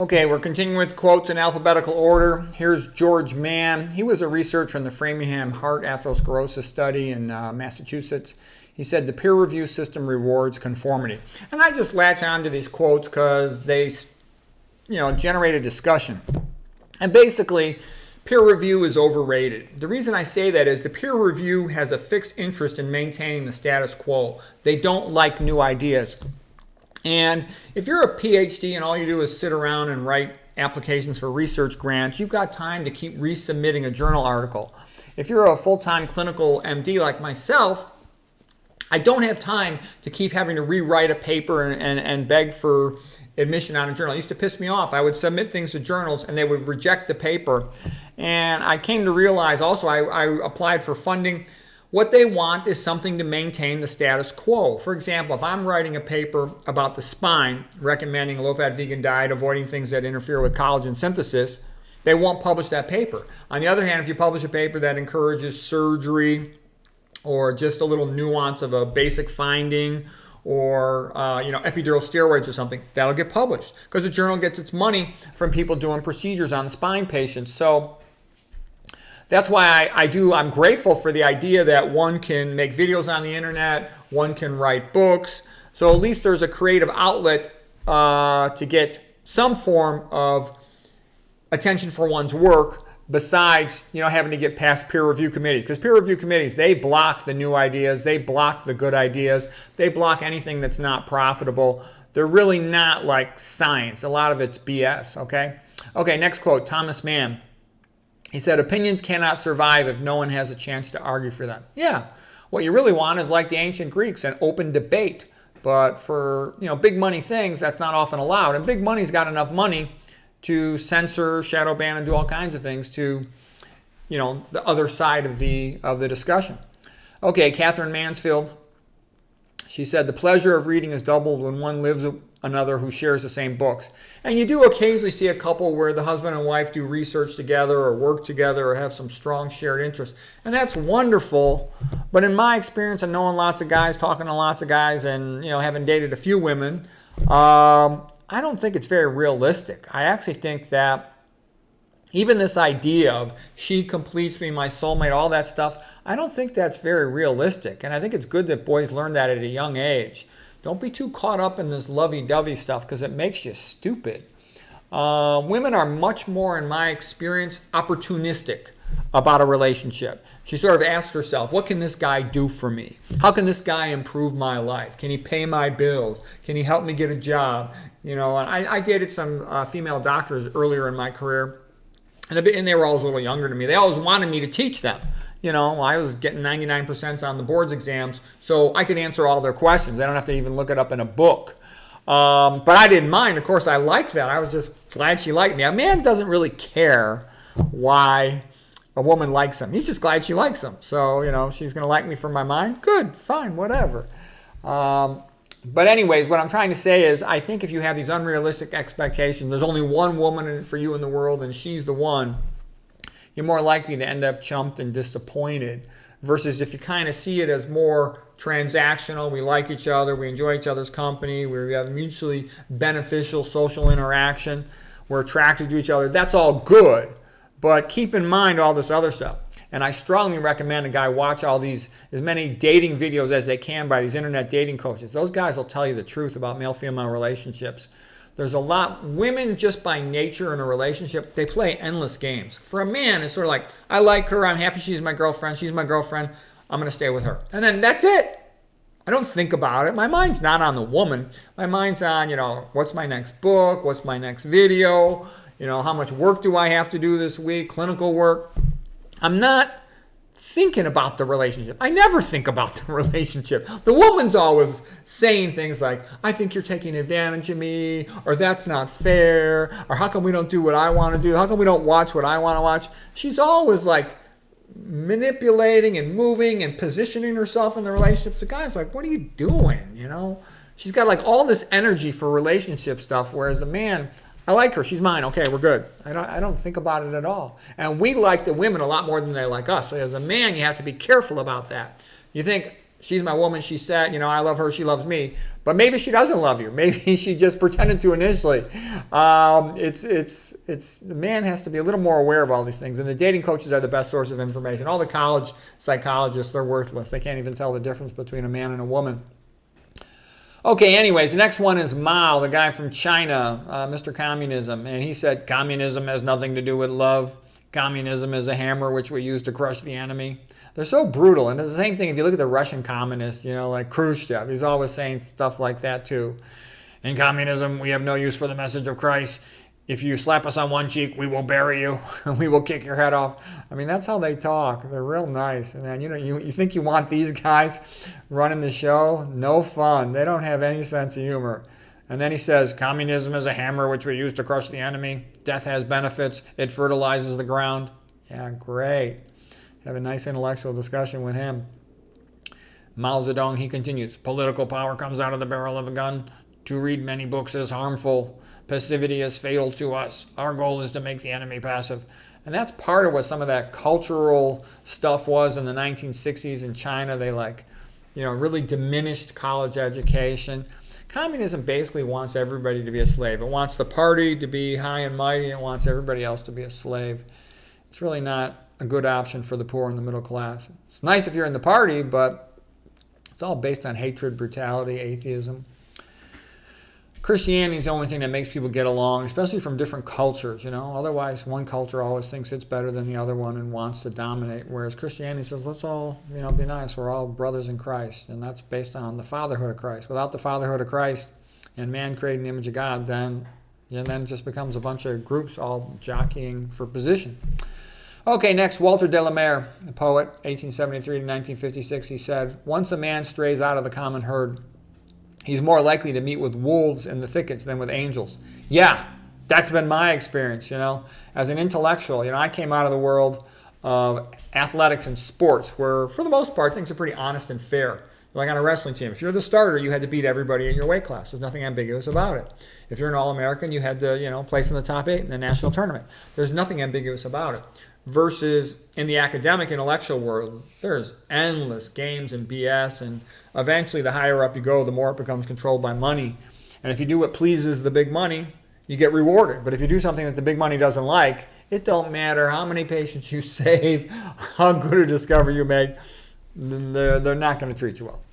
Okay, we're continuing with quotes in alphabetical order. Here's George Mann. He was a researcher in the Framingham Heart Atherosclerosis study in Massachusetts. He said the peer review system rewards conformity. And I just latch on to these quotes because they, generate a discussion. And basically, peer review is overrated. The reason I say that is the peer review has a fixed interest in maintaining the status quo. They don't like new ideas. And if you're a PhD and all you do is sit around and write applications for research grants, you've got time to keep resubmitting a journal article. If you're a full-time clinical MD like myself, I don't have time to keep having to rewrite a paper and beg for admission on a journal. It used to piss me off. I would submit things to journals and they would reject the paper. And I came to realize also I applied for funding. What they want is something to maintain the status quo. For example, if I'm writing a paper about the spine, recommending a low-fat vegan diet, avoiding things that interfere with collagen synthesis, they won't publish that paper. On the other hand, if you publish a paper that encourages surgery or just a little nuance of a basic finding or epidural steroids or something, that'll get published because the journal gets its money from people doing procedures on spine patients. So that's why I'm grateful for the idea that one can make videos on the internet, one can write books. So at least there's a creative outlet to get some form of attention for one's work besides, having to get past peer review committees. Because peer review committees, they block the new ideas, they block the good ideas, they block anything that's not profitable. They're really not like science. A lot of it's BS, okay? Okay, next quote, Thomas Mann. He said, opinions cannot survive if no one has a chance to argue for them. Yeah, what you really want is like the ancient Greeks, an open debate. But for big money things, that's not often allowed. And big money's got enough money to censor, shadow ban, and do all kinds of things to, the other side of the discussion. Okay, Catherine Mansfield. She said, the pleasure of reading is doubled when one lives with another who shares the same books. And you do occasionally see a couple where the husband and wife do research together or work together or have some strong shared interests. And that's wonderful. But in my experience and knowing lots of guys, talking to lots of guys, and having dated a few women, I don't think it's very realistic. I actually think that even this idea of she completes me, my soulmate, all that stuff, I don't think that's very realistic. And I think it's good that boys learn that at a young age. Don't be too caught up in this lovey-dovey stuff because it makes you stupid. Women are much more, in my experience, opportunistic about a relationship. She sort of asks herself, what can this guy do for me? How can this guy improve my life? Can he pay my bills? Can he help me get a job? And I dated some female doctors earlier in my career. And they were always a little younger than me. They always wanted me to teach them. I was getting 99% on the boards exams, so I could answer all their questions. They don't have to even look it up in a book. But I didn't mind. Of course, I liked that. I was just glad she liked me. A man doesn't really care why a woman likes him. He's just glad she likes him. So, she's going to like me for my mind. Good, fine, whatever. But anyways, what I'm trying to say is I think if you have these unrealistic expectations, there's only one woman for you in the world and she's the one, you're more likely to end up chumped and disappointed versus if you kind of see it as more transactional, we like each other, we enjoy each other's company, we have mutually beneficial social interaction, we're attracted to each other, that's all good. But keep in mind all this other stuff. And I strongly recommend a guy watch as many dating videos as they can by these internet dating coaches. Those guys will tell you the truth about male-female relationships. There's a lot, women just by nature in a relationship, they play endless games. For a man, it's sort of like, I like her, I'm happy she's my girlfriend, I'm going to stay with her. And then that's it. I don't think about it. My mind's not on the woman. My mind's on, what's my next book, what's my next video, how much work do I have to do this week, clinical work. I'm not thinking about the relationship. I never think about the relationship. The woman's always saying things like, I think you're taking advantage of me, or that's not fair, or how come we don't do what I want to do? How come we don't watch what I want to watch? She's always like manipulating and moving and positioning herself in the relationships. The guy's like, what are you doing? She's got like all this energy for relationship stuff, whereas the man, I like her. She's mine. Okay, we're good. I don't think about it at all. And we like the women a lot more than they like us. So as a man, you have to be careful about that. You think, she's my woman, she's sad, I love her, she loves me. But maybe she doesn't love you. Maybe she just pretended to initially. The man has to be a little more aware of all these things. And the dating coaches are the best source of information. All the college psychologists, they're worthless. They can't even tell the difference between a man and a woman. Okay, anyways, the next one is Mao, the guy from China, Mr. Communism. And he said, communism has nothing to do with love. Communism is a hammer which we use to crush the enemy. They're so brutal. And it's the same thing if you look at the Russian communists, like Khrushchev. He's always saying stuff like that too. In communism, we have no use for the message of Christ. If you slap us on one cheek, we will bury you. We will kick your head off. I mean, that's how they talk. They're real nice. And you think you want these guys running the show? No fun. They don't have any sense of humor. And then he says, communism is a hammer which we use to crush the enemy. Death has benefits. It fertilizes the ground. Yeah, great. Have a nice intellectual discussion with him. Mao Zedong, he continues, political power comes out of the barrel of a gun. To read many books is harmful. Passivity is fatal to us. Our goal is to make the enemy passive. And that's part of what some of that cultural stuff was in the 1960s in China. They really diminished college education. Communism basically wants everybody to be a slave. It wants the party to be high and mighty. It wants everybody else to be a slave. It's really not a good option for the poor and the middle class. It's nice if you're in the party, but it's all based on hatred, brutality, atheism. Christianity is the only thing that makes people get along, especially from different cultures, Otherwise, one culture always thinks it's better than the other one and wants to dominate, whereas Christianity says, let's all, be nice. We're all brothers in Christ, and that's based on the fatherhood of Christ. Without the fatherhood of Christ and man creating the image of God, then it just becomes a bunch of groups all jockeying for position. Okay, next, Walter de la Mare, the poet, 1873 to 1956, he said, once a man strays out of the common herd, he's more likely to meet with wolves in the thickets than with angels. Yeah, that's been my experience, As an intellectual, I came out of the world of athletics and sports where, for the most part, things are pretty honest and fair. Like on a wrestling team, if you're the starter, you had to beat everybody in your weight class. There's nothing ambiguous about it. If you're an All-American, you had to, place in the top 8 in the national tournament. There's nothing ambiguous about it. Versus in the academic intellectual world, there's endless games and BS, and eventually the higher up you go, the more it becomes controlled by money. And if you do what pleases the big money, you get rewarded. But if you do something that the big money doesn't like, it don't matter how many patients you save, how good a discovery you make, they're not going to treat you well.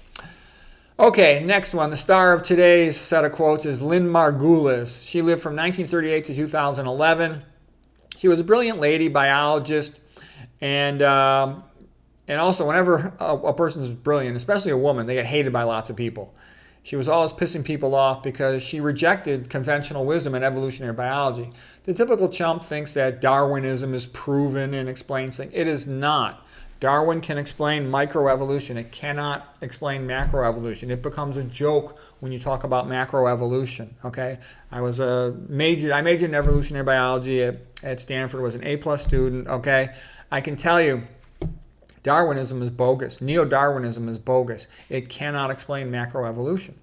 Okay, next one. The star of today's set of quotes is Lynn Margulis. She lived from 1938 to 2011. She was a brilliant lady, biologist, and also whenever a person is brilliant, especially a woman, they get hated by lots of people. She was always pissing people off because she rejected conventional wisdom in evolutionary biology. The typical chump thinks that Darwinism is proven and explains things. It is not. Darwin can explain microevolution. It cannot explain macroevolution. It becomes a joke when you talk about macroevolution. Okay, I majored in evolutionary biology at Stanford. Was an A+ student. Okay, I can tell you, Darwinism is bogus. Neo-Darwinism is bogus. It cannot explain macroevolution.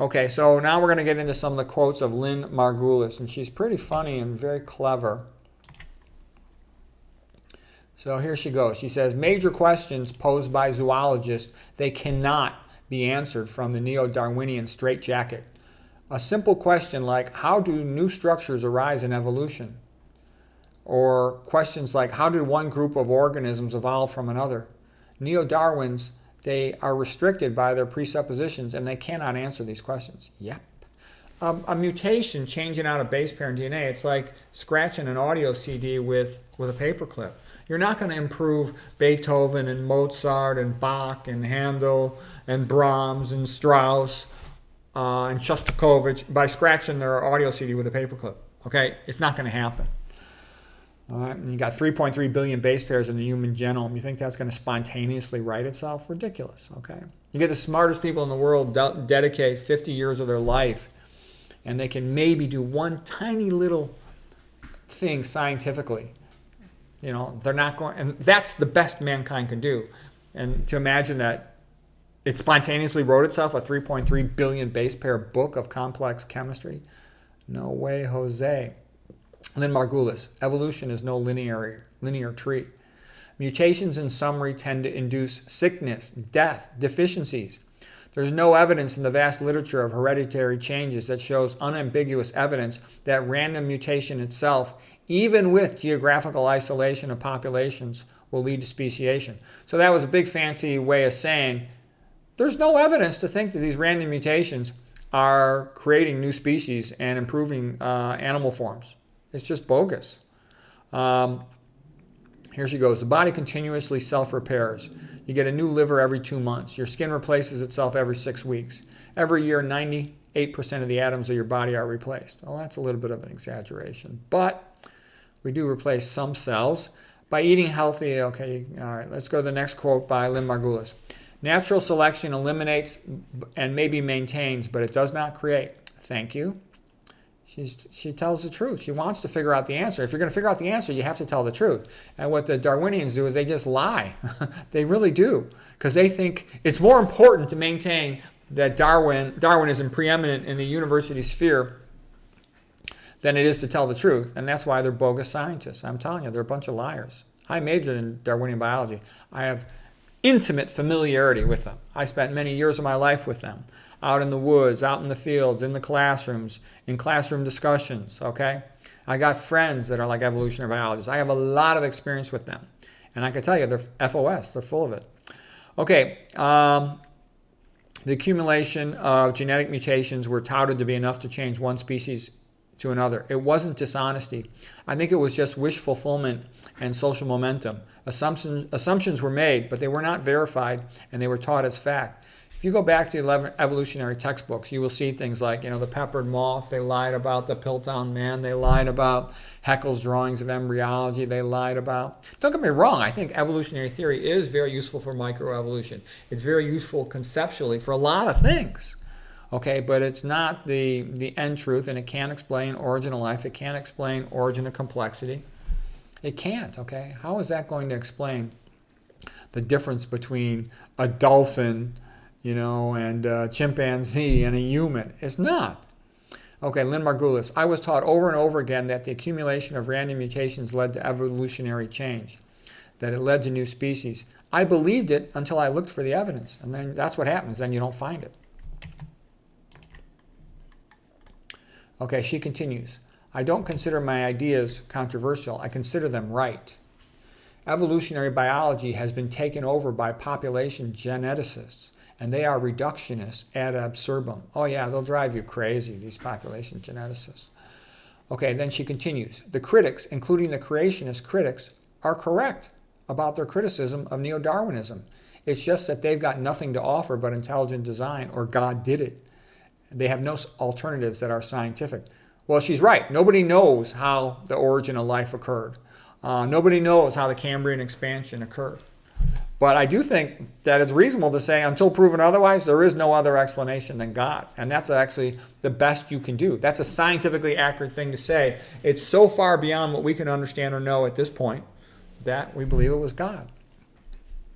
Okay, so now we're going to get into some of the quotes of Lynn Margulis, and she's pretty funny and very clever. So here she goes. She says, major questions posed by zoologists, they cannot be answered from the neo-Darwinian straitjacket. A simple question like, how do new structures arise in evolution? Or questions like, how did one group of organisms evolve from another? Neo-Darwins, they are restricted by their presuppositions and they cannot answer these questions. Yep. A mutation changing out a base pair in DNA, it's like scratching an audio CD with a paperclip. You're not going to improve Beethoven and Mozart and Bach and Handel and Brahms and Strauss and Shostakovich by scratching their audio CD with a paperclip. Okay, it's not going to happen. All right, and you got 3.3 billion base pairs in the human genome. You think that's going to spontaneously write itself? Ridiculous. Okay, you get the smartest people in the world dedicate 50 years of their life, and they can maybe do one tiny little thing scientifically. They're not going, and that's the best mankind can do. And to imagine that it spontaneously wrote itself a 3.3 billion base pair book of complex chemistry, no way, Jose. Lynn Margulis, evolution is no linear tree. Mutations, in summary, tend to induce sickness, death, deficiencies. There's no evidence in the vast literature of hereditary changes that shows unambiguous evidence that random mutation itself, even with geographical isolation of populations, will lead to speciation. So that was a big fancy way of saying there's no evidence to think that these random mutations are creating new species and improving animal forms. It's just bogus. Here she goes. The body continuously self-repairs. You get a new liver every 2 months. Your skin replaces itself every 6 weeks. Every year, 98% of the atoms of your body are replaced. Well, that's a little bit of an exaggeration, but we do replace some cells by eating healthy. Okay, all right, let's go to the next quote by Lynn Margulis. Natural selection eliminates and maybe maintains, but it does not create. Thank you. She tells the truth. She wants to figure out the answer. If you're going to figure out the answer, you have to tell the truth. And what the Darwinians do is they just lie. They really do. Because they think it's more important to maintain that Darwinism preeminent in the university sphere than it is to tell the truth. And that's why they're bogus scientists. I'm telling you, they're a bunch of liars. I majored in Darwinian biology. I have intimate familiarity with them. I spent many years of my life with them. Out in the woods, out in the fields, in the classrooms, in classroom discussions, okay? I got friends that are like evolutionary biologists. I have a lot of experience with them. And I can tell you, they're FOS, they're full of it. Okay, the accumulation of genetic mutations were touted to be enough to change one species to another. It wasn't dishonesty. I think it was just wish fulfillment and social momentum. Assumptions were made, but they were not verified, and they were taught as fact. If you go back to the evolutionary textbooks, you will see things like, the peppered moth. They lied about the Piltdown man. They lied about Haeckel's drawings of embryology. They lied about... Don't get me wrong. I think evolutionary theory is very useful for microevolution. It's very useful conceptually for a lot of things. Okay, but it's not the end truth, and it can't explain origin of life. It can't explain origin of complexity. It can't, okay? How is that going to explain the difference between a dolphin, and a chimpanzee and a human? It's not. Okay, Lynn Margulis. I was taught over and over again that the accumulation of random mutations led to evolutionary change, that it led to new species. I believed it until I looked for the evidence, and then that's what happens. Then you don't find it. Okay, she continues. I don't consider my ideas controversial. I consider them right. Evolutionary biology has been taken over by population geneticists, and they are reductionists ad absurdum. Oh yeah, they'll drive you crazy, these population geneticists. Okay, then she continues. The critics, including the creationist critics, are correct about their criticism of neo-Darwinism. It's just that they've got nothing to offer but intelligent design, or God did it. They have no alternatives that are scientific. Well, she's right. Nobody knows how the origin of life occurred. Nobody knows how the Cambrian expansion occurred. But I do think that it's reasonable to say, until proven otherwise, there is no other explanation than God. And that's actually the best you can do. That's a scientifically accurate thing to say. It's so far beyond what we can understand or know at this point that we believe it was God.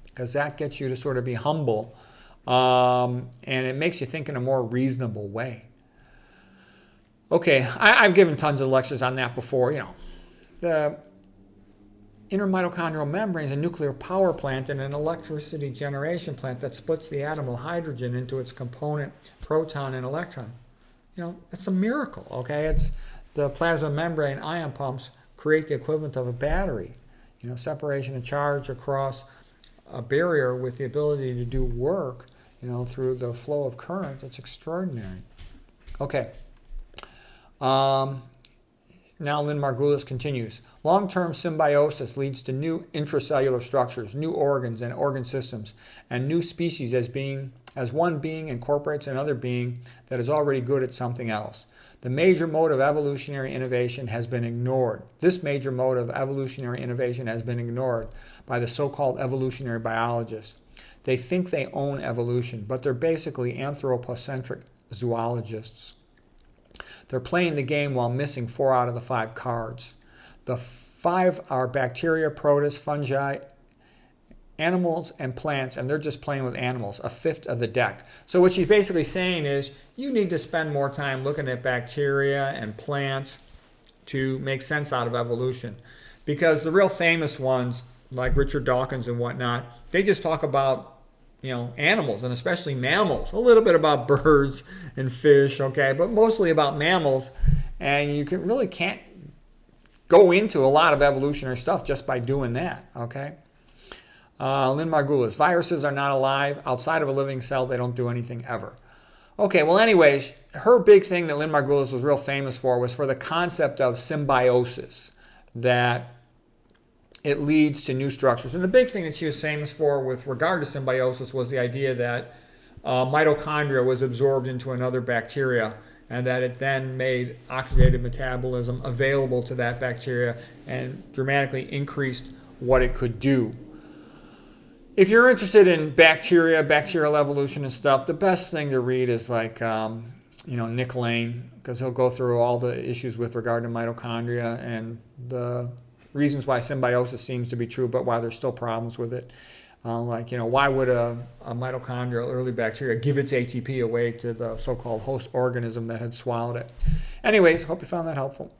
Because that gets you to sort of be humble, and it makes you think in a more reasonable way. Okay, I've given tons of lectures on that before. The intermitochondrial membrane is a nuclear power plant and an electricity generation plant that splits the atom of hydrogen into its component proton and electron. It's a miracle, okay? It's the plasma membrane ion pumps create the equivalent of a battery. Separation of charge across a barrier with the ability to do work, through the flow of current. It's extraordinary. Okay. Now Lynn Margulis continues. Long-term symbiosis leads to new intracellular structures, new organs and organ systems, and new species as one being incorporates another being that is already good at something else. The major mode of evolutionary innovation has been ignored. This major mode of evolutionary innovation has been ignored by the so-called evolutionary biologists. They think they own evolution, but they're basically anthropocentric zoologists. They're playing the game while missing 4 out of the 5 cards. The 5 are bacteria, protists, fungi, animals, and plants, and they're just playing with animals, a fifth of the deck. So what she's basically saying is you need to spend more time looking at bacteria and plants to make sense out of evolution. Because the real famous ones like Richard Dawkins and whatnot, they just talk about, animals and especially mammals, a little bit about birds and fish, okay, but mostly about mammals. And you really can't go into a lot of evolutionary stuff just by doing that, okay? Lynn Margulis, viruses are not alive. Outside of a living cell, they don't do anything ever. Okay, well, anyways, her big thing that Lynn Margulis was real famous for was for the concept of symbiosis, that it leads to new structures. And the big thing that she was famous for with regard to symbiosis was the idea that mitochondria was absorbed into another bacteria, and that it then made oxidative metabolism available to that bacteria and dramatically increased what it could do. If you're interested in bacterial evolution and stuff, the best thing to read is like, Nick Lane, because he'll go through all the issues with regard to mitochondria and the reasons why symbiosis seems to be true, but why there's still problems with it. Why would a mitochondrial early bacteria give its ATP away to the so-called host organism that had swallowed it? Anyways, hope you found that helpful.